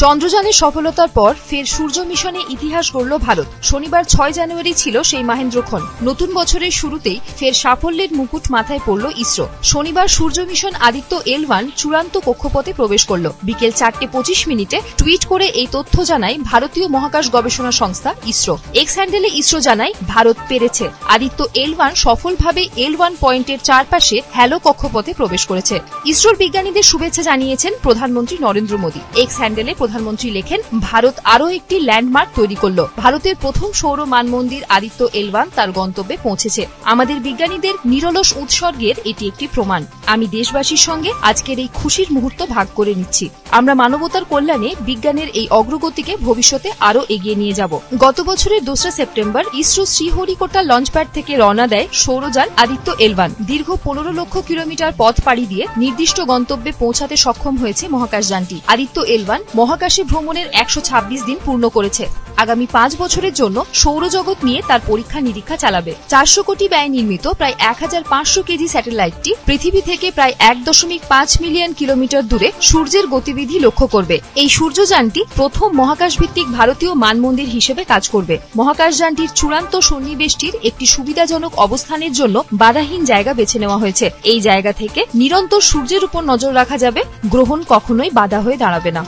চন্দ্রযানের সফলতার পর ফের সূর্য মিশনে ইতিহাস গড়ল ভারত। শনিবার 6 জানুয়ারি ছিল সেই মহেন্দ্রক্ষণ। নতুন বছরের শুরুতেই ফের সাফল্যের মুকুট মাথায় পড়ল ইসরো। শনিবার সূর্য মিশন আদিত্য L1 চূড়ান্ত কক্ষপথে প্রবেশ করল। বিকেল 4:25 টুইট করে এই তথ্য জানায় ভারতীয় মহাকাশ গবেষণা সংস্থা ইসরো। এক্স হ্যান্ডেলে ইসরো জানায়, ভারত পেরেছে। আদিত্য L1 সফলভাবে L1 পয়েন্টের চারপাশে হ্যালো কক্ষপথে প্রবেশ করেছে। ইসরোর বিজ্ঞানীদের শুভেচ্ছা জানিয়েছেন প্রধানমন্ত্রী নরেন্দ্র মোদী। এক্স হ্যান্ডেলে প্রধানমন্ত্রী লেখেন, ভারত আরও একটি ল্যান্ডমার্ক তৈরি করল। ভারতের প্রথম সৌর মানমন্দির আদিত্য L1 তার গন্তব্যে পৌঁছেছে। আমাদের বিজ্ঞানীদের নিরলস উৎসর্গের এটি একটি প্রমাণ। আমি দেশবাসীর সঙ্গে আজকের এই খুশির মুহূর্ত ভাগ করে নিচ্ছি। আমরা মানবতার কল্যাণে বিজ্ঞানের এই অগ্রগতিকে ভবিষ্যতে আরও এগিয়ে নিয়ে যাব। গত বছরের 2 সেপ্টেম্বর ইসরো শ্রীহরিকোটা লঞ্চপ্যাড থেকে রওনা দেয় সৌরযান আদিত্য L1। দীর্ঘ 15 লক্ষ কিলোমিটার পথ পাড়ি দিয়ে নির্দিষ্ট গন্তব্যে পৌঁছাতে সক্ষম হয়েছে মহাকাশযানটি। আদিত্য L1 মহাকাশে ভ্রমণের 126 দিন পূর্ণ করেছে। আগামী 5 বছরের জন্য সৌরজগৎ নিয়ে তার পরীক্ষা নিরীক্ষা চালাবে। 400 কোটি ব্যয় নির্মিত প্রায় 1500 কেজি স্যাটেলাইটটি পৃথিবী থেকে প্রায় 1.5 মিলিয়ন কিলোমিটার দূরে সূর্যের গতিবিধি লক্ষ্য করবে। এই সূর্যযানটি প্রথম মহাকাশভিত্তিক ভারতীয় মানমন্দির হিসেবে কাজ করবে। মহাকাশযানটির চূড়ান্ত সন্নিবেশটির একটি সুবিধাজনক অবস্থানের জন্য বাধাহীন জায়গা বেছে নেওয়া হয়েছে। এই জায়গা থেকে নিরন্তর সূর্যের উপর নজর রাখা যাবে। গ্রহণ কখনোই বাধা হয়ে দাঁড়াবে না।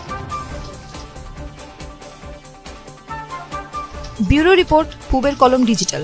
ব্যুরো রিপোর্ট, পূবের কলম ডিজিটাল।